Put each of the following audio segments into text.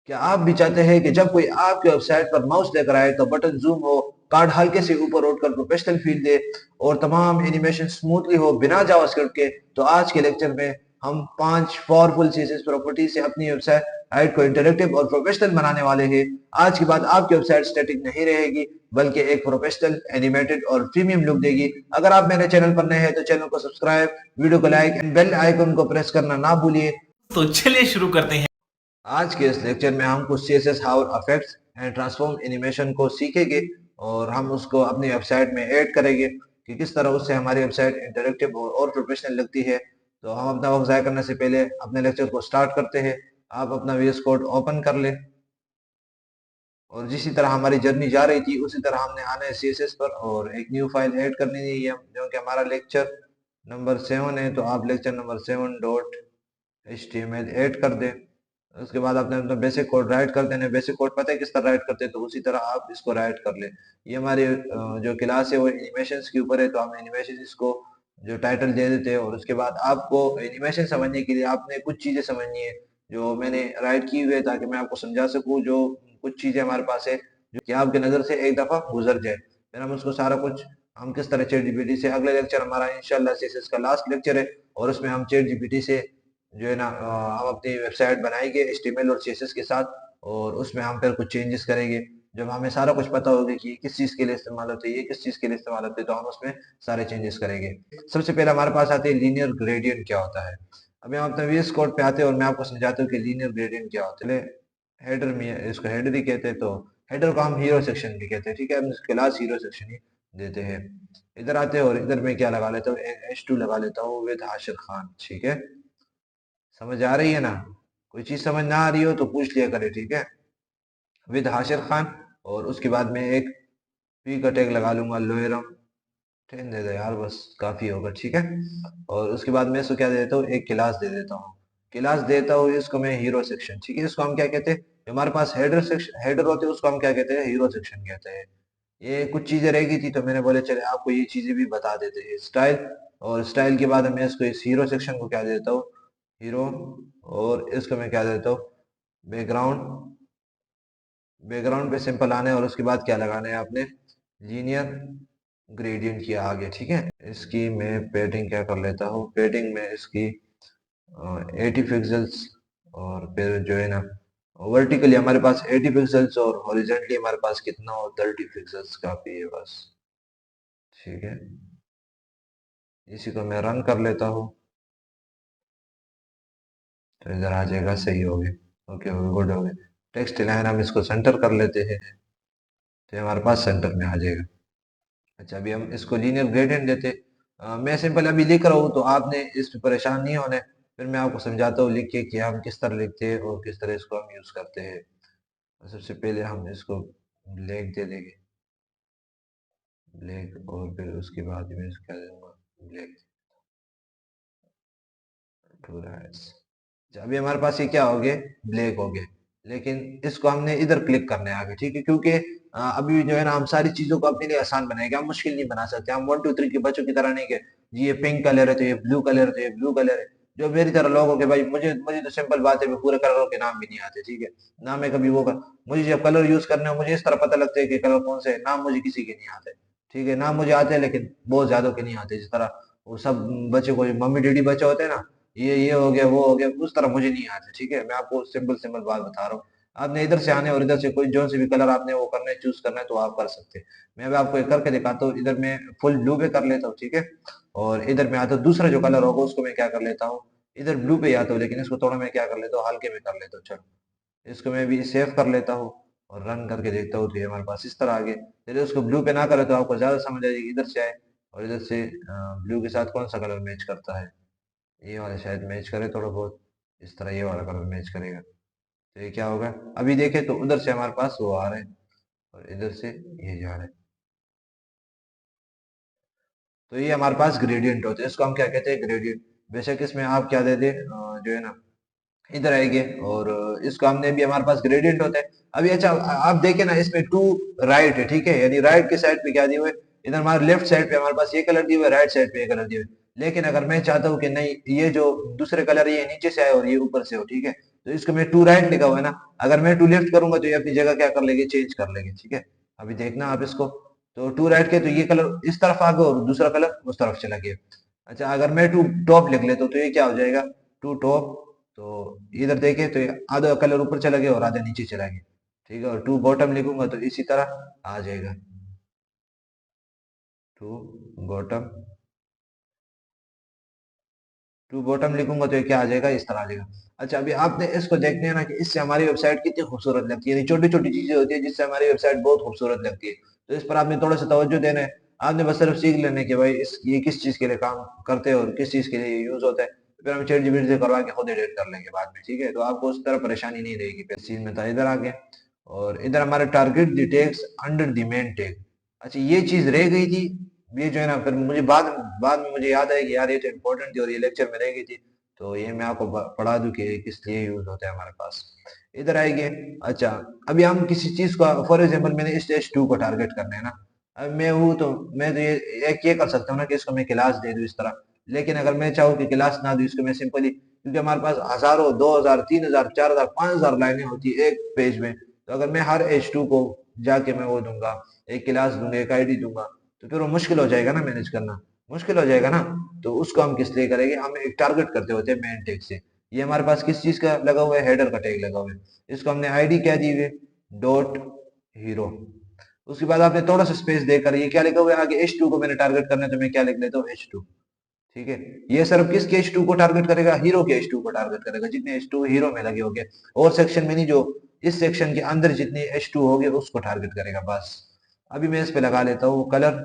क्या आप भी चाहते हैं कि जब कोई आपके वेबसाइट पर माउस लेकर आए तो बटन जूम हो, कार्ड हल्के से ऊपर उठकर प्रोफेशनल फील दे और तमाम एनिमेशन स्मूथली हो बिना जावास्क्रिप्ट के? तो आज के लेक्चर में हम 5 पावरफुल सीएसएस प्रॉपर्टी से अपनी वेबसाइट को इंटरेक्टिव और प्रोफेशनल बनाने वाले हैं। आज के बाद आपकी वेबसाइट स्टैटिक नहीं रहेगी, बल्कि एक प्रोफेशनल, एनिमेटेड और प्रीमियम लुक देगी। अगर आप मेरे चैनल पर नए हैं तो चैनल को सब्सक्राइब, वीडियो को लाइक एंड बेल आइकन को प्रेस करना ना भूलिए। तो चलिए शुरू करते हैं। आज के इस लेक्चर में हम कुछ CSS how effects and transform animation को सीखेंगे और हम उसको अपनी वेबसाइट में ऐड करेंगे कि किस तरह उससे हमारी वेबसाइट इंटरेक्टिव और प्रोफेशनल लगती है। तो हम अपना वक्त ज़ाया करने से पहले अपने लेक्चर को स्टार्ट करते हैं। आप अपना VS कोड ओपन कर लें और जिसी तरह हमारी जर्नी जा रही थी उसी तरह हमने आना है CSS पर और एक न्यू फाइल ऐड करनी है जो कि हमारा लेक्चर नंबर 7 है। तो आप लेक्चर नंबर 7.html ऐड कर दें। उसके बाद आपने अपना बेसिक कोड राइट कर देना है। बेसिक कोड पता है किस तरह राइट करते हैं, तो उसी तरह आप इसको राइट कर ले। ये हमारी जो क्लास है वो एनिमेशंस के ऊपर है, तो हम एनिमेशन इसको जो टाइटल दे देते हैं। और उसके बाद आपको एनिमेशन समझने के लिए आपने कुछ चीजें समझनी है जो मैंने राइट की हुई है, ताकि मैं आपको समझा सकूं। जो कुछ चीजें हमारे पास है जो कि आपकी नजर से एक दफा गुजर जाए, फिर हम उसको सारा कुछ हम किस तरह चैट जीपीटी से, अगले लेक्चर हमारा इंशाल्लाह सीएसएस का लास्ट लेक्चर है और उसमें हम चैट जीपीटी से जो है ना हम अपनी वेबसाइट बनाएंगे HTML और CSS के साथ और उसमें हम फिर कुछ चेंजेस करेंगे। जब हमें सारा कुछ पता होगा कि ये किस चीज़ के लिए इस्तेमाल होते हैं, ये किस चीज़ के लिए इस्तेमाल होते हैं, तो हम उसमें सारे चेंजेस करेंगे। सबसे पहले हमारे पास आते हैं लीनियर ग्रेडियंट क्या होता है। अभी हम अपने VS कोड पे आते हैं और मैं आपको समझाता हूँ कि लीनियर ग्रेडियंट क्या होता है। हेडर में इसको हेडर ही कहते हैं, तो हेडर को हम हीरो सेक्शन भी कहते हैं, ठीक है। हम क्लास हीरो सेक्शन ही देते हैं। इधर आते हैं और इधर मैं क्या लगा लेता हूँ, H2 लगा लेता हूँ विद हाशिर खान, ठीक है। समझ आ रही है ना? कोई चीज समझ ना आ रही हो तो पूछ लिया करे, ठीक है। विद हाशिर खान और उसके बाद में एक पी का टैग लगा लूंगा, लोयरम। ट्रेन दे दे यार, बस काफी होगा, ठीक है। और उसके बाद में इसको क्या दे देता हूँ, एक क्लास दे देता हूँ। क्लास देता हूँ इसको मैं हीरो सेक्शन, ठीक है। इसको हम क्या कहते हैं, जो हमारे पास हेडर सेक्शन हेडर होते हैं उसको हम क्या कहते हैं, हीरो सेक्शन कहते हैं। ये कुछ चीजें रह गई थी तो मैंने बोले चले आपको ये चीजें भी बता देते हैं। स्टाइल, और स्टाइल के बाद मैं इसको इस हीरो सेक्शन को क्या देता हूँ, हीरो। और इसको मैं क्या देता हूँ, बैकग्राउंड। बैकग्राउंड पे सिंपल आने और उसके बाद क्या लगाना है आपने, लीनियर ग्रेडियंट किया आगे, ठीक है। इसकी मैं पेडिंग क्या कर लेता हूँ, पेडिंग में इसकी 80 पिक्सल्स। और फिर जो है ना वर्टिकली हमारे पास 80 पिक्सल्स और हॉरिजेंटली हमारे पास कितना हो, 30 पिक्सल्स काफी है बस, ठीक है। इसी को मैं रन कर लेता हूँ तो इधर आ जाएगा, सही हो गया। ओके हो गया, गुड हो गया। टेक्स्ट लाइन हम इसको सेंटर कर लेते हैं तो ये हमारे पास सेंटर में आ जाएगा। अच्छा, अभी हम इसको लीनियर ग्रेडियंट देते। मैं सिंपल अभी लिख रहा हूँ तो आपने इस पे परेशान नहीं होना है। फिर मैं आपको समझाता हूँ लिख के कि हम किस तरह लिखते हैं और किस तरह इसको हम यूज करते हैं। सबसे पहले हम इसको ब्लैक दे देंगे, ब्लैक। और फिर उसके बाद में इसको क्या दूंगा, ब्लैक टू राइट्स। अभी हमारे पास ये क्या हो गया, ब्लैक हो गया। लेकिन इसको हमने इधर क्लिक करना है आगे, ठीक है। क्योंकि अभी जो है ना हम सारी चीजों को अपने लिए आसान बनाएंगे, हम मुश्किल नहीं बना सकते। हम 1 2 3 के बच्चों की तरह नहीं के जी ये पिंक कलर है तो ये ब्लू कलर है तो ये ब्लू कलर है। जो मेरी तरह लोग हो के भाई, मुझे मुझे तो सिंपल बात है, मैं पूरे कलरों के नाम भी नहीं आते, ठीक है। ना मैं कभी वो कर, मुझे जब कलर यूज करने हो मुझे इस तरह पता लगता है कि कलर कौन से है। नाम मुझे किसी के नहीं आते, ठीक है। नाम मुझे आते हैं लेकिन बहुत ज्यादा के नहीं आते। जिस तरह वो सब बच्चे को मम्मी डैडी बच्चे होते हैं ना, ये हो गया वो हो गया, उस तरह मुझे नहीं आते, ठीक है। मैं आपको सिंपल सिंपल बात बता रहा हूँ। आपने इधर से आने और इधर से कोई जो से भी कलर आपने वो करना है, चूज करना है तो आप कर सकते हैं। मैं अभी आपको एक करके दिखाता हूँ। इधर मैं फुल ब्लू पे कर लेता हूँ, ठीक है। और इधर मैं आता हूँ, दूसरा जो कलर होगा उसको मैं क्या कर लेता हूँ, इधर ब्लू पे ही आता हूँ, लेकिन इसको थोड़ा मैं क्या कर लेता हूँ, हल्के में कर लेता हूँ। चलो इसको मैं भी सेव कर लेता हूँ और रन करके देखता हूँ तो ये हमारे पास इस तरह आ गया। चलिए उसको ब्लू पे ना करे तो आपको ज्यादा समझ आ जाएगी। इधर से आए और इधर से ब्लू के साथ कौन सा कलर मैच करता है, ये वाला शायद मैच करे थोड़ा बहुत। इस तरह ये वाला कलर मैच करेगा तो ये क्या होगा, अभी देखें तो उधर से हमारे पास वो आ रहे हैं और इधर से ये जा रहे हैं। तो ये हमारे पास ग्रेडियंट होते हैं, इसको हम क्या कहते हैं, ग्रेडियंट। बेशक इसमें आप क्या दे दे जो है ना इधर आएंगे और इसको हमने भी, हमारे पास ग्रेडियंट होता है। अभी अच्छा आप देखें ना, इसमें टू राइट है, ठीक है। यानी राइट के साइड पे क्या दिए हुए, इधर हमारे लेफ्ट साइड पे हमारे पास ये कलर दिए हुए, राइट साइड पे ये कलर दिए हुए। लेकिन अगर मैं चाहता हूँ कि नहीं ये जो दूसरे कलर ये नीचे से आए और ये ऊपर से हो, ठीक है, तो इसको मैं टू राइट लिखा हुआ है ना, अगर मैं टू लेफ्ट करूंगा तो ये अपनी जगह क्या कर लेगी, चेंज कर लेगी, ठीक है। अभी देखना आप इसको, तो टू राइट के तो ये कलर इस तरफ आ गया और दूसरा कलर उस तरफ चला गया। अच्छा, अगर मैं टू टॉप लिख लेता हूँ तो ये क्या हो जाएगा, टू टॉप, तो इधर देखे तो ये आधा कलर ऊपर चला गया और आधा नीचे चला गया, ठीक है। और टू बॉटम लिखूंगा तो इसी तरह आ जाएगा, टू बॉटम, टू बॉटम लिखूंगा तो ये क्या आ जाएगा, इस तरह आ जाएगा। अच्छा, अभी आपने इसको देखते हैं ना कि इससे हमारी वेबसाइट कितनी खूबसूरत लगती है, छोटी छोटी चीजें होती है जिससे हमारी वेबसाइट बहुत खूबसूरत लगती है। तो इस पर आपने थोड़ा सा तवज्जो देना है, आपने बस सिर्फ सीख लेना है कि भाई इस ये किस चीज के लिए काम करते हैं और किस चीज के लिए यूज होता है। फिर हम चैट जीपीटी से करवा के खुद एडिट कर लेंगे बाद में, ठीक है। तो आपको उस तरह परेशानी नहीं रहेगी। फिर सीन में था, इधर आ गया और इधर हमारे target the tags under the main tag. अच्छा, ये चीज रह गई थी, ये जो है ना, फिर मुझे बाद में मुझे याद आया कि यार ये तो इम्पोर्टेंट थी और ये लेक्चर में रह गई थी, तो ये मैं आपको पढ़ा दूं कि किस लिए यूज होता है हमारे पास। इधर आएंगे। अच्छा, अभी हम किसी चीज को, फॉर एग्जांपल मैंने इस स्टेज 2 को टारगेट करना है ना, अब मैं हूँ तो मैं तो ये कर सकता हूँ ना कि इसको मैं क्लास दे दूं इस तरह। लेकिन अगर मैं चाहूँ कि क्लास ना दूं इसको, मैं सिंपली, क्योंकि हमारे पास हजारों, 2000, 3000, 4000, 5000 लाइनें होती है एक पेज में, तो अगर मैं हर H2 को जाके मैं वो दूंगा, एक क्लास दूंगा, एक आईडी दूंगा, तो फिर वो मुश्किल हो जाएगा ना, मैनेज करना मुश्किल हो जाएगा ना। तो उसको हम किस लिए करेंगे, हम एक टारगेट करते होते हैं मेन टैग से। ये हमारे पास किस चीज का लगा हुआ है, हेडर का टैग लगा हुआ है। इसको हमने आईडी क्या दी हुई है, डॉट हीरो। उसके बाद आपने थोड़ा सा स्पेस देकर ये क्या लिखा हुआ है, आगे H2 को मैंने टारगेट करना है तो मैं क्या लिख लेता हूँ, H2, ठीक है। ये सिर्फ किसके H2 को टारगेट करेगा, हीरो के H2 को टारगेट करेगा, जितने H2 हीरो में लगे होंगे, और सेक्शन में नहीं, जो इस सेक्शन के अंदर जितने H2 होंगे उसको टारगेट करेगा बस। अभी मैं इस पे लगा लेता हूँ कलर,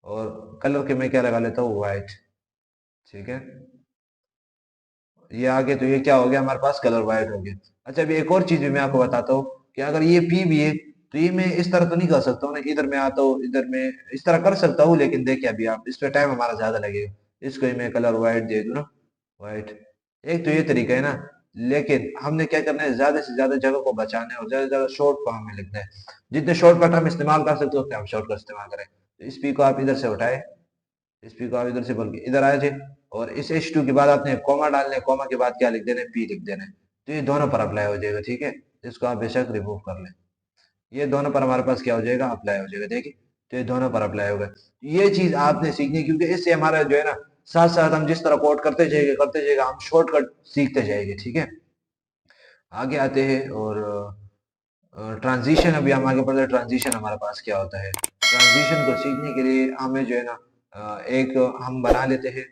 और कलर के मैं क्या लगा लेता हूँ, व्हाइट, ठीक है। ये आगे तो ये क्या हो गया, हमारे पास कलर व्हाइट हो गया। अच्छा, अभी एक और चीज भी मैं आपको बताता हूँ कि अगर ये पी भी है तो ये मैं इस तरह तो नहीं कर सकता हूँ ना, इधर मैं आता हूँ, इधर मैं इस तरह कर सकता हूँ, लेकिन देखिए अभी आप इस पे टाइम हमारा ज्यादा लगेगा। इसको ही मैं कलर व्हाइट दे दूँ ना, व्हाइट। एक तो ये तरीका है ना, लेकिन हमने क्या करना है, ज्यादा से ज्यादा जगह को बचाना है और ज्यादा से ज्यादा शॉर्ट फॉर्म में लिखना है। जितने शॉर्टकट हम इस्तेमाल कर सकते हो उतने हम शॉर्टकट इस्तेमाल करें। तो इस पी को आप इधर से उठाए, इस पी को आप इधर से बोल के इधर आए थे, और इस H2 के बाद आपने कॉमा डालने हैं, कॉमा के बाद क्या लिख देना है, पी लिख देना है। तो ये दोनों पर अप्लाई हो जाएगा, ठीक है। इसको आप बेशक रिमूव कर लें, ये दोनों पर हमारे पास क्या हो जाएगा, अप्लाई हो जाएगा, देखिए। तो ये दोनों पर अप्लाई होगा। ये चीज आपने सीखनी है, क्योंकि इससे हमारा जो है ना, साथ साथ हम जिस तरह कोड करते जाएगा हम शॉर्टकट सीखते जाएंगे, ठीक है। आगे आते हैं और ट्रांजिशन, अभी हम आगे बढ़ते हैं, ट्रांजिशन हमारे पास क्या होता है। ट्रांजिशन को सीखने के लिए हमें जो है ना, एक हम बना लेते हैं,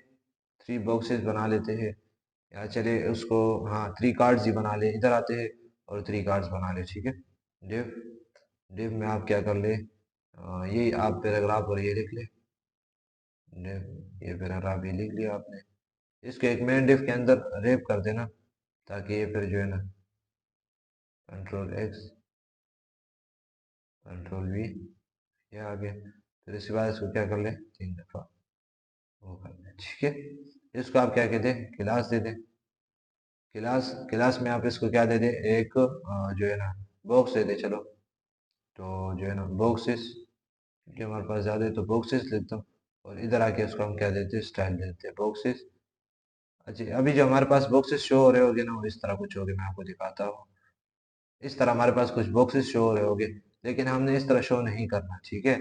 थ्री बॉक्सेस बना लेते हैं, या चले उसको, हाँ, थ्री कार्ड्स ही बना ले, इधर आते हैं और थ्री कार्ड्स बना ले, ठीक है। डिव, डिव में आप क्या कर ले, ये आप पैराग्राफ और ये लिख ले, डिव ये पैराग्राफ ये लिख लिया आपने। इसको एक मेन डिव के अंदर रेप कर देना, ताकि ये फिर जो है ना, कंट्रोल एक्स, कंट्रोल वी, ये आ गया। फिर इसके बाद इसको क्या कर ले, 3 दफा वो कर ले, ठीक है। इसको आप क्या कहते हैं, क्लास दे दें। क्लास, क्लास में आप इसको क्या दे दें, एक जो है ना, बॉक्स दे दें, चलो। तो जो है ना, बॉक्सेस, क्योंकि हमारे पास ज़्यादा है तो बॉक्सेस लेता हूँ। और इधर आके इसको हम क्या देते हैं, स्टाइल देते हैं, बॉक्सेस। अच्छा, अभी जो हमारे पास बॉक्सेस शो हो रहे होंगे ना, वो इस तरह कुछ होगे, मैं आपको दिखाता हूँ। इस तरह हमारे पास कुछ बॉक्सेस शो हो रहे होंगे, लेकिन हमने इस तरह शो नहीं करना, ठीक है।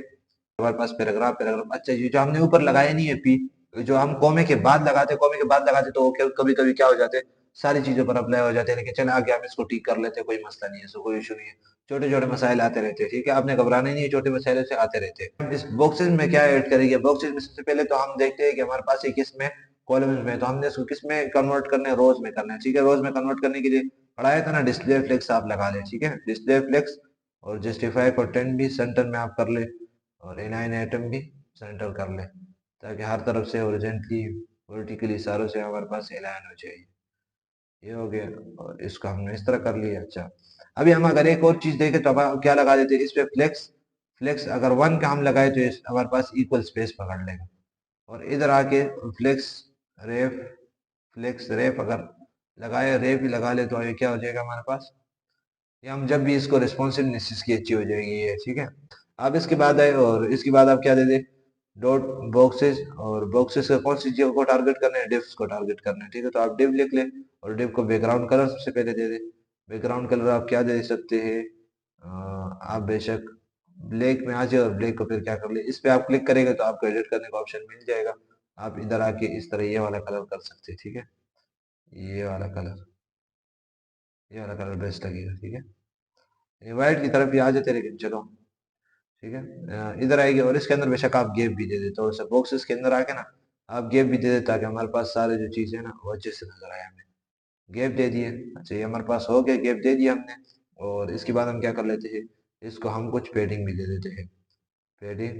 हमारे पास पैराग्राफ, पैराग्राफ, अच्छा, ये जो हमने ऊपर लगाया नहीं है पी, जो हम कॉमे के बाद लगाते, कॉमे के बाद लगाते, तो वो कभी कभी क्या हो जाते हैं, सारी चीजों पर अप्लाई हो जाते हैं। लेकिन चल आगे हम इसको ठीक कर लेते हैं, कोई मसला नहीं है, इसको कोई इशू नहीं है। छोटे छोटे मसाइल आते रहते हैं, ठीक है, आपने घबराना नहीं है, छोटे मसाइलों से आते रहते हैं। इस बॉक्सेस में क्या ऐड करेंगे, बॉक्सेस में सबसे पहले तो हम देखते हैं कि हमारे पास ये किस में, कॉलम्स में, तो हमने इसको किस में कन्वर्ट करना है, रोज में करना है, ठीक है। रोज में कन्वर्ट करने के लिए पढ़ाया था ना, डिस्प्ले फ्लेक्स आप लगा लें, ठीक है, डिस्प्ले फ्लेक्स। और जस्टिफाई कंटेंट भी सेंटर में आप कर ले, और इनलाइन आइटम भी सेंटर कर ले, ताकि हर तरफ से हॉरिजॉन्टली, वर्टिकली सारों से हमारे पास अलाइन हो जाए। ये हो गया, और इसको हमने इस तरह कर लिया। अच्छा, अभी हम अगर एक और चीज देखें तो अब क्या लगा देते हैं, इस पे फ्लेक्स, फ्लेक्स अगर 1 का हम लगाए तो हमारे पास इक्वल स्पेस पकड़ लेगा। और इधर आके फ्लेक्स रेफ, फ्लेक्स रेफ अगर लगाए, रेफ ही लगा ले, तो ये क्या हो जाएगा हमारे पास, ये हम जब भी इसको रिस्पॉन्सिवनेस इसकी अच्छी हो जाएगी, ये ठीक है। अब इसके बाद आए, और इसके बाद आप क्या दे दे, डॉट बॉक्सेस, और बॉक्सेस का कौन सी चीज को टारगेट करना है, डिव्स को टारगेट करना है, ठीक है। तो आप डिव लिख ले, और डिव को बैकग्राउंड कलर सबसे पहले दे दे। बैकग्राउंड कलर आप क्या दे सकते हैं, आप बेशक ब्लैक में आ जाए और ब्लैक को फिर क्या कर ले, इस पे आप क्लिक करेंगे तो आपको एडिट करने का ऑप्शन मिल जाएगा। आप इधर आके इस तरह ये वाला कलर कर सकते हैं, ठीक है। ये वाला कलर, ये वाला कलर बेस्ट लगेगा, ठीक है। ये वाइट की तरफ भी आ जाते, लेकिन चलो ठीक है। इधर आएगी और इसके अंदर बेशक आप गैप भी दे देते हो, सब बॉक्सेस के अंदर आके ना आप गैप भी दे देते, ताकि हमारे पास सारे जो चीजें हैं ना वो अच्छे से नजर आए हमें। गैप दे दिए, अच्छा ये हमारे पास हो गया, गैप दे दिया हमने। और इसके बाद हम क्या कर लेते हैं, इसको हम कुछ पेडिंग भी दे देते हैं। पेडिंग,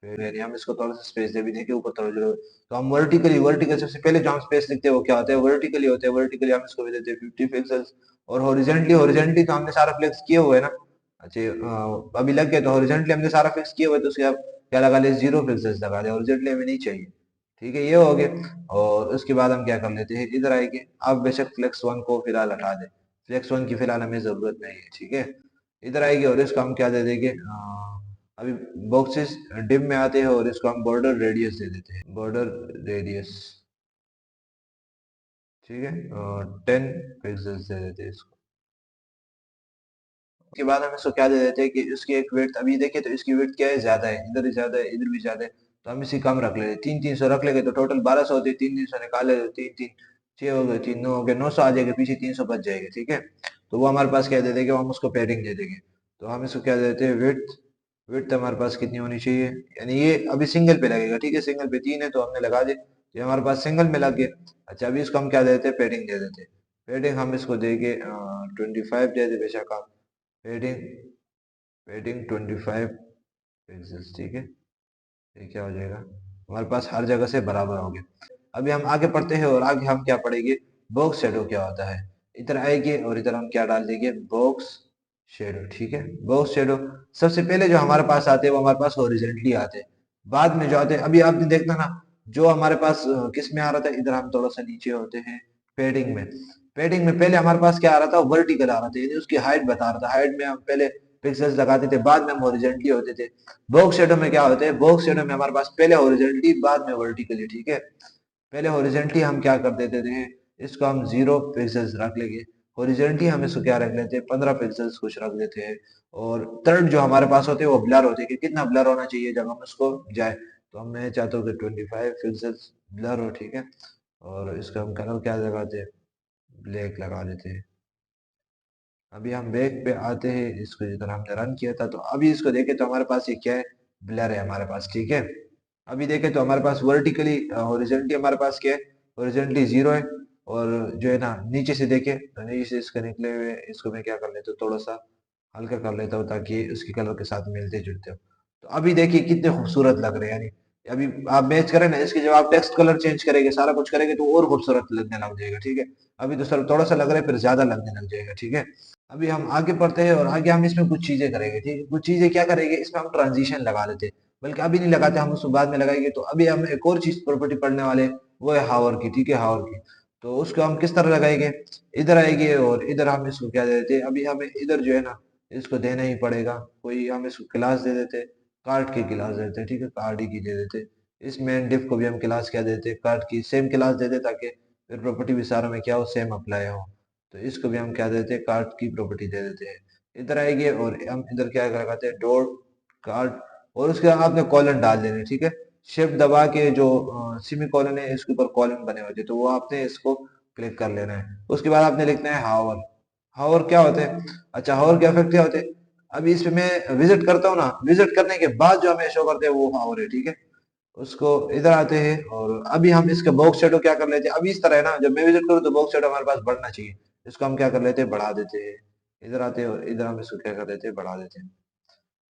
पेडिंग हम इसको थोड़ा सा स्पेस दे भी देंगे ऊपर थोड़ा जो, तो हम वर्टिकली, वर्टिकल सबसे पहले जो हम स्पेस लिखते हैं वो क्या होता है, वर्टिकली होते हैं। वर्टिकली हम इसको भी देते हैं 50 पिक्सल्स। और हॉरिजेंटली, हॉरिजेंटली तो हमने सारा फ्लेक्स किए हुए है ना। अच्छा अभी लग गया, तो हॉरिजेंटली हमने सारा फिक्स किया हुआ है, तो उसके आप क्या लगा ले, 0 पिक्सल्स लगा ले, हॉरिजेंटली हमें नहीं चाहिए, ठीक है। ये हो गया। और उसके बाद हम क्या कर लेते हैं, इधर आएंगे, आप बेशक फ्लेक्स वन को फिलहाल हटा दें, फ्लेक्स वन की फिलहाल हमें जरूरत नहीं है, ठीक है। इधर आएगी और इसको हम क्या दे देंगे, अभी बॉक्सेस डिम में आते हैं और इसको हम बॉर्डर रेडियस दे देते हैं, बॉर्डर रेडियस, ठीक है। 10 पिक्सल्स दे देते हैं इसको। उसके बाद हम इसको क्या दे देते हैं कि इसकी एक विड्थ, अभी देखिए तो इसकी विड्थ क्या है, ज्यादा है, इधर भी ज्यादा है, इधर भी ज्यादा है, तो हम इसी कम रख लेते हैं। 300 रख लेंगे तो टोटल 1200 होती है, 300 निकाले तो 3 3 6 हो गए, 3 9 हो गए, 900 आ जाएगा, पीछे 300 बच जाएगा, ठीक है। तो वो हमारे पास क्या दे देंगे, हम उसको पेडिंग दे देंगे। तो हम इसको क्या देते हैं, विड्थ, विड्थ हमारे पास कितनी होनी चाहिए, यानी ये अभी सिंगल पे लगेगा, ठीक है, सिंगल पे 3 है तो हमने लगा दी, ये हमारे पास सिंगल में लग गया। अच्छा अभी इसको हम क्या देते हैं, पेडिंग दे देते हैं। पेडिंग हम इसको देंगे 25 दे दे बेशक आप, पेडिंग, पेडिंग 25 पिक्सल्स, ठीक है। ये क्या हो जाएगा, हमारे पास हर जगह से बराबर हो गया। अभी हम आगे पढ़ते हैं और आगे हम क्या पढ़ेंगे, बॉक्स शेडो क्या होता है। इधर आएंगे और इधर हम क्या डाल देंगे, बॉक्स शेडो, ठीक है। बॉक्स शेडो सबसे पहले जो हमारे पास आते हैं वो हमारे पास हॉरिजॉन्टली आते हैं, बाद में जो आते हैं, अभी आपने देखना ना, जो हमारे पास किस में आ रहा था, इधर हम थोड़ा सा नीचे होते हैं पेडिंग में। पेडिंग में पहले हमारे पास क्या आ रहा था, वर्टिकल आ रहा था, यानी उसकी हाइट बता रहा था, हाइट में हम पहले पिक्सल्स लगाते थे, बाद में हम हॉरिजॉन्टली होते थे। बॉक्स शेडो में क्या होता है, बॉक्स शेडो में हमारे पास पहले हॉरिजॉन्टली बाद में वर्टिकली, ठीक है। पहले हॉरिजॉन्टली हम क्या कर देते थे, इसको हम 0 पिक्सल्स रख लेंगे, हॉरिजॉन्टली हम इसको क्या रख लेते हैं, 15 पिक्सल्स कुछ रख देते हैं। और थर्ड जो हमारे पास होते हैं वो ब्लर होते हैं, कि कितना ब्लर होना चाहिए जब हम उसको जाए, तो हम मैं चाहता हूँ कि 25 पिक्सल्स ब्लर हो, ठीक है। और इसका हम कलर क्या लगाते हैं, ब्लैक लगा देते हैं। अभी हम बैक पे आते हैं, इसको जितना हमने रन किया था, तो अभी इसको देखें तो हमारे पास ये क्या है, ब्लर है हमारे पास, ठीक है। अभी देखें तो हमारे पास वर्टिकली, हॉरिजॉन्टली हमारे पास क्या है, हॉरिजॉन्टली 0 है। और जो है ना नीचे से देखें तो नीचे से इसके निकले हुए, इसको मैं क्या कर लेता हूँ, थोड़ा सा हल्का कर लेता हूँ ताकि उसके कलर के साथ मिलते जुलते हो। तो अभी देखिए कितने खूबसूरत लग रहे हैं, यानी अभी आप मैच करें ना इसके, जब आप टेक्स्ट कलर चेंज करेंगे, सारा कुछ करेंगे तो और खूबसूरत लगने लग जाएगा, ठीक है। अभी तो सर थोड़ा सा लग रहा है, फिर ज्यादा लगने लग जाएगा, ठीक है। अभी हम आगे पढ़ते हैं और आगे हम इसमें कुछ चीजें करेंगे, ठीक है। कुछ चीजें क्या करेंगे, इसमें हम ट्रांजिशन लगा देते हैं, बल्कि अभी नहीं लगाते, हम उसको बाद में लगाएंगे। तो अभी हम एक और चीज प्रॉपर्टी पढ़ने वाले हैं, वो है हावर की, ठीक है, हावर की। तो उसको हम किस तरह लगाएंगे, इधर आएंगे और इधर हम इसको क्या दे देते हैं, अभी हमें इधर जो है ना इसको देना ही पड़ेगा, कोई हम इसको क्लास दे देते, कार्ड की क्लास दे देते, ठीक है, कार्ड ही की दे देते। इस मेन डिफ को भी हम क्लास क्या देते, कार्ड की सेम क्लास दे देते, ताकि फिर प्रॉपर्टी भी सारों में क्या हो, सेम अप्लाई हो। तो इसको भी हम क्या देते हैं, कार्ड की प्रॉपर्टी दे देते हैं। इधर आएंगे और हम इधर क्या लगाते हैं, डॉट कार्ड, और उसके बाद आपने कॉलन डाल देने, ठीक है। शिफ्ट दबा के जो सेमी कॉलन है इसके ऊपर कॉलन बने होते हैं, तो वो आपने इसको क्लिक कर लेना है। उसके बाद आपने लिखना है हावर। हावर क्या होते हैं, अच्छा हावर के इफेक्ट क्या होते हैं, अभी इस पे मैं विजिट करता हूँ ना, विजिट करने के बाद जो हमें शो करते हैं वो हावर है, ठीक है। उसको इधर आते हैं और अभी हम इसका बॉक्स शेडो क्या कर लेते हैं, अभी इस तरह है ना, जब मैं विजिट करूँ तो बॉक्स शेडो हमारे पास बढ़ना चाहिए, इसको हम क्या कर लेते हैं, बढ़ा देते हैं। इधर आते हैं और इधर हम इसको क्या कर देते हैं, बढ़ा देते हैं।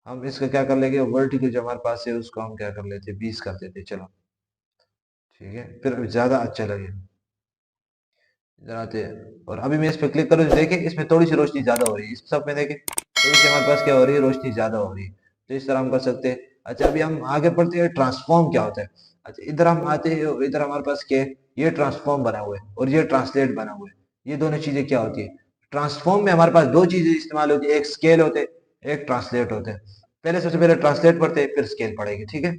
हम इसका क्या कर लेंगे, वर्टिकल जो हमारे पास है उसको हम क्या कर लेते हैं, 20 कर देते हैं, चलो ठीक है, फिर ज्यादा अच्छा लगे। इधर आते हैं और अभी मैं इस पे क्लिक करूँ तो देखें इसमें थोड़ी सी रोशनी ज्यादा हो रही है, इस सब में देखें थोड़ी सी हमारे पास क्या हो रही है, रोशनी ज्यादा हो रही है। तो इस तरह हम कर सकते हैं। अच्छा अभी हम आगे पढ़ते हैं, ट्रांसफॉर्म क्या होता है। अच्छा इधर हम आते हैं और इधर हमारे पास क्या है, ये ट्रांसफॉर्म बना हुआ है और ये ट्रांसलेट बना हुआ है। ये दोनों चीजें क्या होती है, ट्रांसफॉर्म में हमारे पास दो चीजें इस्तेमाल होती है, एक स्केल होते हैं, एक ट्रांसलेट होते हैं। पहले सबसे पहले ट्रांसलेट पढ़ते हैं, फिर स्केल पढ़ेंगे, ठीक है।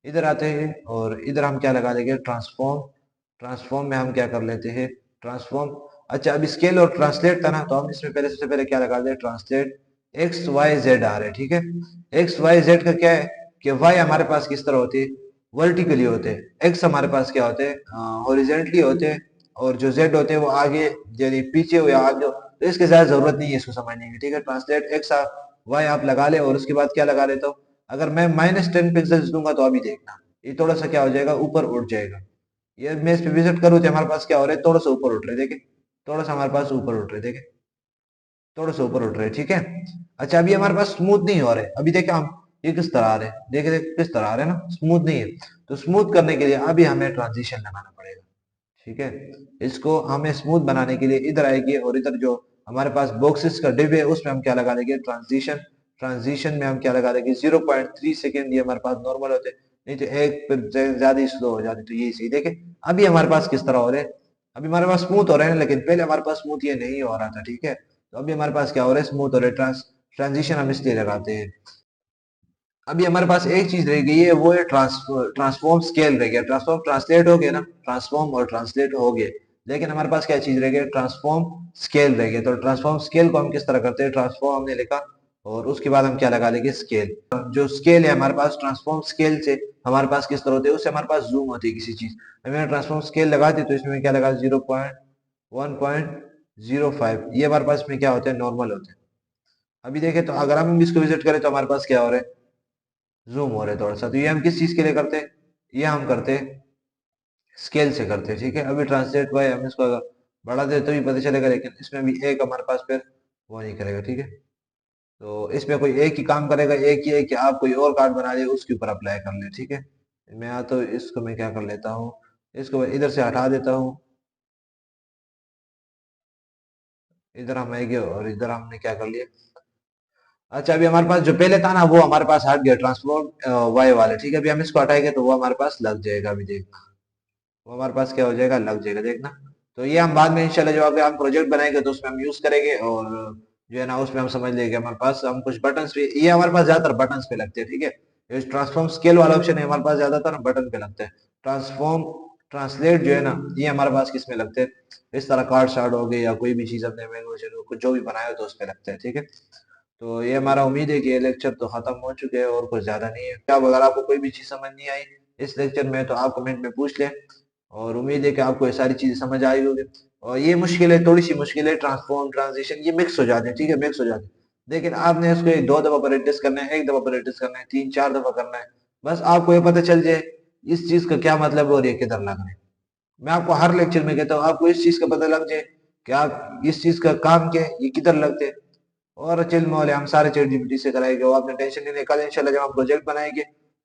इधर आते हैं और इधर हम क्या लगा देंगे, ट्रांसफॉर्म। ट्रांसफॉर्म में हम क्या कर लेते हैं, ट्रांसफॉर्म। अच्छा, अब स्केल और ट्रांसलेट था ना, तो हम इसमें पहले सबसे पहले क्या लगा दे, ट्रांसलेट एक्स वाई जेड आ रहे, ठीक है। एक्स वाई जेड का क्या है कि वाई हमारे पास किस तरह होती है, वर्टिकली होते हैं, एक्स हमारे पास क्या होते हैं, हॉरिजेंटली होते हैं, और जो जेड होते हैं वो आगे यानी पीछे हो या आगे हो, तो इसके ज्यादा जरूरत नहीं है इसको समझने की, ठीक है। ट्रांसलेट एक्स वाई आप लगा ले, और उसके बाद क्या लगा लेता हूँ, अगर मैं -10 पिक्सल्स दूंगा तो अभी देखना ये थोड़ा सा क्या हो जाएगा, ऊपर उठ जाएगा। ये मैं इस पे विजिट करूँ तो हमारे पास क्या हो रहा है, थोड़ा सा ऊपर उठ रहे हैं, देखे, थोड़ा सा हमारे पास ऊपर उठ रहे हैं, देखे, थोड़ा सा ऊपर उठ रहे हैं, ठीक है। अच्छा, अभी हमारे पास स्मूथ नहीं हो रहे, अभी देखे हम ये किस तरह आ रहे हैं, देखे देखे किस तरह आ रहे हैं ना, स्मूथ नहीं है। तो स्मूथ करने के लिए अभी हमें ट्रांजिशन लगाना पड़ेगा, ठीक है। इसको हमें स्मूथ बनाने के लिए इधर आएगी, और इधर जो हमारे पास बॉक्सेस का डिव है उसमें हम क्या लगा देंगे, ट्रांजिशन। ट्रांजिशन में हम क्या लगा देंगे, 0.3 सेकेंड, ये हमारे पास नॉर्मल होते, नहीं तो एक पर ज्यादा ही स्लो हो जाते, तो ये सही देखे। अभी हमारे पास किस तरह हो रहे हैं, अभी हमारे पास स्मूथ हो रहे हैं, लेकिन पहले हमारे पास स्मूथ ये नहीं हो रहा था, ठीक है। तो अभी हमारे पास क्या हो रहा है, स्मूथ हो रहा है। ट्रांजिशन हम इसलिए लगाते हैं। अभी हमारे पास एक चीज रह गई है, वो है ट्रांसफॉर्म स्केल रह गया, ट्रांसफॉर्म ट्रांसलेट हो गया ना, ट्रांसफॉर्म और ट्रांसलेट हो गए, लेकिन हमारे पास क्या चीज रह गया, ट्रांसफॉर्म स्केल रह गया। तो ट्रांसफॉर्म स्केल को हम किस तरह करते हैं, ट्रांसफॉर्म हमने लिखा, और उसके बाद हम क्या लगा लेंगे, स्केल। जो स्केल है हमारे पास, ट्रांसफॉर्म स्केल से हमारे पास किस तरह होते हैं, उससे हमारे पास जूम होती है किसी चीज। मैंने ट्रांसफॉर्म स्केल लगा दी, तो इसमें क्या लगा, 1.05, ये हमारे पास में क्या होते हैं, नॉर्मल होते हैं। अभी देखें तो अगर हम इसको विजिट करें तो हमारे पास क्या हो रहा है, जूम हो रहा है थोड़ा सा। तो ये हम किस चीज के लिए करते हैं, ये हम करते हैं स्केल से करते हैं, ठीक है। अभी ट्रांसलेट हुआ है, हम इसको अगर बढ़ा दे तो भी पता चलेगा, लेकिन इसमें भी एक हमारे पास फिर वो नहीं करेगा, ठीक है। तो इसमें कोई एक ही काम करेगा, एक ही है कि आप कोई और कार्ड बना ले उसके ऊपर अप्लाई कर ले, ठीक है। मैं तो इसको मैं क्या कर लेता हूँ, इसको मैं इधर से हटा देता हूँ, इधर हम आएंगे और इधर हमने क्या कर लिया। अच्छा, अभी हमारे पास जो पहले था ना वो हमारे पास हट गया, ट्रांसफॉर्म वाई वाले, ठीक है। अभी हम इसको हटाएंगे तो वो हमारे पास लग जाएगा, अभी देख, वो हमारे पास क्या हो जाएगा, लग जाएगा, देखना। तो ये हम बाद में इंशाल्लाह जब आगे हम प्रोजेक्ट बनाएंगे तो उसमें हम यूज करेंगे, और जो है ना उसमें हम समझ लेंगे, हमारे पास हम कुछ बटन्स पे, ये हमारे पास ज्यादातर बटन्स पे लगते हैं, ठीक है। ये ट्रांसफॉर्म स्केल वाला ऑप्शन है हमारे पास ज्यादातर बटन पे लगता है। ट्रांसफॉर्म ट्रांसलेट जो है ना, ये हमारे पास किस में लगते हैं, इस तरह कार्ड शार्ड हो गए या कोई भी चीज अपने में कुछ जो भी बनाया हो तो उस पे लगता है, ठीक है। तो ये हमारा उम्मीद है कि ये लेक्चर तो खत्म हो चुके हैं और कुछ ज्यादा नहीं है। अब अगर आपको कोई भी चीज समझ नहीं आई इस लेक्चर में तो आप कमेंट में पूछ लें, और उम्मीद है कि आपको ये सारी चीजें समझ आई होगी। और ये मुश्किल है, थोड़ी सी मुश्किल है, ट्रांसफॉर्म ट्रांजिशन ये मिक्स हो जाते हैं, ठीक है, मिक्स हो जाते हैं। लेकिन आपने इसको एक दो दफा प्रैक्टिस करना है, एक दफा प्रैक्टिस करना है, तीन चार दफा करना है, बस आपको ये पता चल जाए इस चीज का क्या मतलब है और ये किधर लग रहा है। मैं आपको हर लेक्चर में कहता हूँ आपको इस चीज का पता लग जाए कि आप इस चीज का काम क्या है, ये किधर लगते हैं। और चिल मोल है, हम सारे चैट जीपीटी से कराएंगे, वो आपने टेंशन नहीं लेनी। कल इंशाल्लाह जब हम प्रोजेक्ट बनाएंगे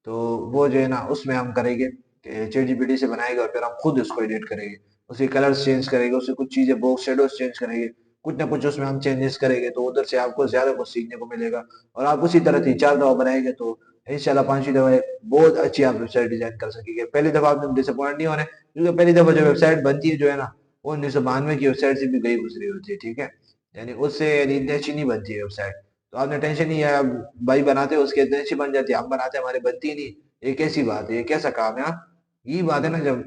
तो वो जो है ना उसमें हम करेंगे, चैट जीपीटी से बनाएंगे और फिर हम खुद उसको एडिट करेंगे, उसके कलर्स चेंज करेंगे, उससे कुछ चीजें बॉक्स शेडोज चेंज करेंगे, कुछ ना कुछ उसमें हम चेंजेस करेंगे, तो उधर से आपको ज्यादा कुछ सीखने को मिलेगा। और आप उसी तरह 3 4 दफा बनाएंगे तो इंशाल्लाह 5वीं दफा एक बहुत अच्छी आप वेबसाइट डिजाइन कर सकेंगे। पहली दफा आपने डिसअपॉइंट नहीं होने, क्योंकि पहली दफा जो वेबसाइट बनती है जो है ना, वो 1992 की वेबसाइट से भी गई गुजरी होती है, ठीक है। यानी उससे यानी इतनी अच्छी नहीं बनती है वेबसाइट। तो आपने टेंशन नहीं है, अब भाई बनाते हो उसके इतनी अच्छी बन जाती है, हम बनाते हैं हमारी बनती ही नहीं। ये कैसी बात है, ये कैसा काम है, हाँ? यही बात है ना, जब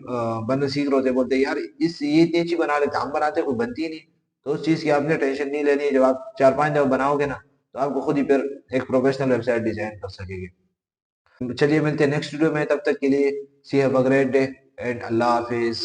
बंदे सीख रहे होते हैं, बोलते हैं यार इस ये इतनी अच्छी बना लेते हम बनाते हैं, कोई बनती ही नहीं। तो उस चीज की आपने टेंशन नहीं लेनी है, जब आप 4 5 दफा बनाओगे ना तो आपको खुद ही फिर एक प्रोफेशनल वेबसाइट डिजाइन कर सकेंगे। चलिए मिलते हैं नेक्स्ट वीडियो में, तब तक के लिए see have a great day and Allah Hafiz.